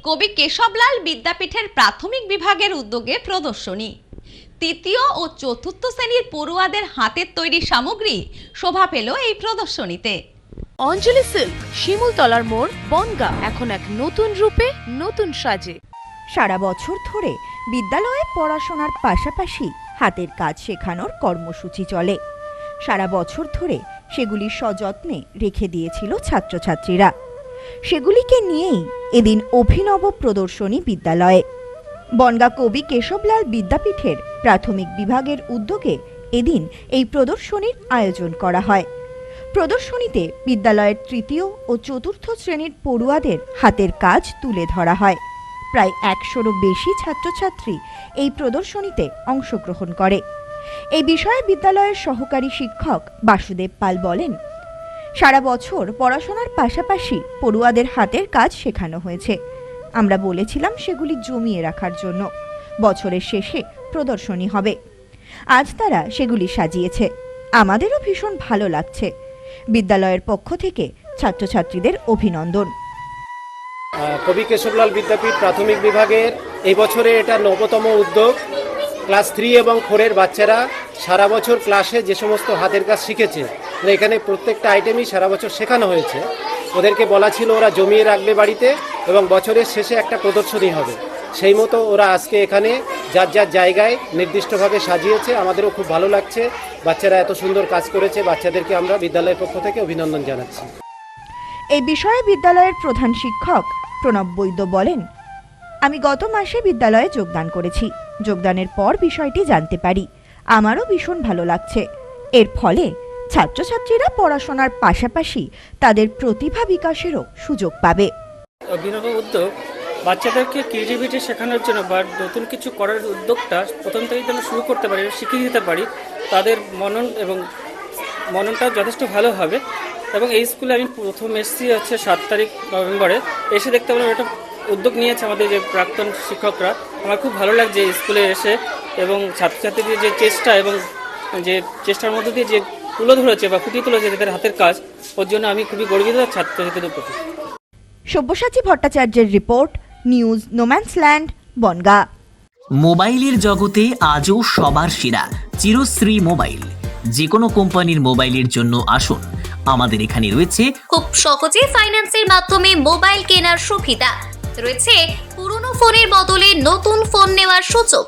কবি কেশবলাল বিদ্যাপীঠের প্রাথমিক বিভাগের উদ্যোগে প্রদর্শনী। তৃতীয় ও চতুর্থ শ্রেণীর পড়ুয়াদের হাতের তৈরি সামগ্রী শোভা পেল এই প্রদর্শনীতে। অঞ্জলি সিল্ক, শিমুলতলার মোড়, বনগাঁ, এখন এক নতুন রূপে, নতুন সাজে। সারা বছর ধরে বিদ্যালয়ে পড়াশোনার পাশাপাশি হাতের কাজ শেখানোর কর্মসূচি চলে। সারা বছর ধরে সেগুলি সযত্নে রেখে দিয়েছিল ছাত্রছাত্রীরা। সেগুলিকে নিয়েই এদিন অভিনব প্রদর্শনী বিদ্যালয়ে। বনগাঁ কবি কেশবলাল বিদ্যাপীঠের প্রাথমিক বিভাগের উদ্যোগে এদিন এই প্রদর্শনীর আয়োজন করা হয়। প্রদর্শনীতে বিদ্যালয়ের তৃতীয় ও চতুর্থ শ্রেণীর পড়ুয়াদের হাতের কাজ তুলে ধরা হয়। প্রায় ১০০রও বেশি ছাত্রছাত্রী এই প্রদর্শনীতে অংশগ্রহণ করে। এই বিষয়ে বিদ্যালয়ের সহকারী শিক্ষক বাসুদেব পাল বলেন, সারা বছর পড়াশোনার পাশাপাশি পড়ুয়াদের হাতের কাজ শেখানো হয়েছে। আমরা বলেছিলাম সেগুলি জমিয়ে রাখার জন্য। বছরের শেষে প্রদর্শনী হবে। আজ তারা সেগুলি সাজিয়েছে। আমাদেরও ভীষণ ভালো লাগছে। বিদ্যালয়ের পক্ষ থেকে ছাত্রছাত্রীদের অভিনন্দন। কবি কেশবলাল বিদ্যাপীঠ প্রাথমিক বিভাগের এই বছরে এটা ৯তম উদ্যোগ। ক্লাস 3 এবং 4-এর বাচ্চারা সারা বছর ক্লাসে যে সমস্ত হাতের কাজ শিখেছে, এখানে প্রত্যেকটা আইটেমই সারা বছর শেখানো হয়েছে। ওদেরকে বলা ছিল ওরা জমিয়ে রাখবে বাড়িতে এবং বছরের শেষে একটা প্রদর্শনী হবে। সেই মতো ওরা আজকে এখানে যার যার জায়গায় নির্দিষ্টভাবে সাজিয়েছে। আমাদেরও খুব ভালো লাগছে, বাচ্চারা এত সুন্দর কাজ করেছে। বাচ্চাদেরকে আমরা বিদ্যালয়ের পক্ষ থেকে অভিনন্দন জানাচ্ছি। এই বিষয়ে বিদ্যালয়ের প্রধান শিক্ষক প্রণব বৈদ্য বলেন, আমি গত মাসে বিদ্যালয়ে যোগদান করেছি। যোগদানের পর বিষয়টি জানতে পারি। আমারও ভীষণ ভালো লাগছে। এর ফলে ছাত্রছাত্রীরা পড়াশোনার পাশাপাশি তাদের প্রতিভা বিকাশেরও সুযোগ পাবে। অভিনব উদ্যোগ বাচ্চাদেরকে ক্রিয়েটিভিটি শেখানোর জন্য বা নতুন কিছু করার উদ্যোগটা প্রথম থেকেই যেন শুরু করতে পারি, শিখিয়ে দিতে পারি, তাদের মননটা যথেষ্ট ভালো হবে। এবং এই স্কুলে আমি প্রথম এসেছি 7 তারিখ নভেম্বরে। এসে দেখতে পেলাম একটা উদ্যোগ নিয়েছে আমাদের যে প্রাক্তন শিক্ষকরা। আমার খুব ভালো লাগছে এই স্কুলে এসে এবং ছাত্রছাত্রীদের যে চেষ্টা এবং যে চেষ্টার মধ্যে দিয়ে যে তুলে ধরেছে বা ফুটিয়ে তুলেছে তাদের হাতের কাজ, ওর জন্য আমি খুবই গর্বিত ছাত্রছাত্রীদের প্রতি। সব্যসাচী ভট্টাচার্যের রিপোর্ট, নিউজ নোম্যান্সল্যান্ড, বনগাঁ। মোবাইলের জগতে আজও সবার সেরা চিরশ্রী মোবাইল। যে কোনো কোম্পানির মোবাইলের জন্য আসুন, আমাদের এখানে রয়েছে খুব সহজে ফাইন্যান্সের মাধ্যমে মোবাইল কেনার সুবিধা রয়েছে। পুরনো ফোনের বদলে নতুন ফোন নেওয়ার সুযোগ।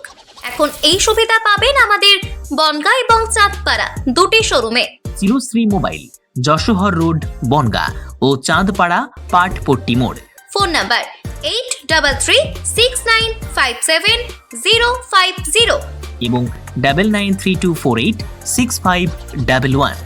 এখন এই সুবিধা পাবেন আমাদের বনগাঁ এবং চাঁদপাড়া দুটি শোরুমে। চিরশ্রী মোবাইল, যশোহর রোড, বনগাঁ ও চাঁদপাড়া পাটপট্টি মোড়। ফোন নাম্বার 8336957050 এবং 9932486511।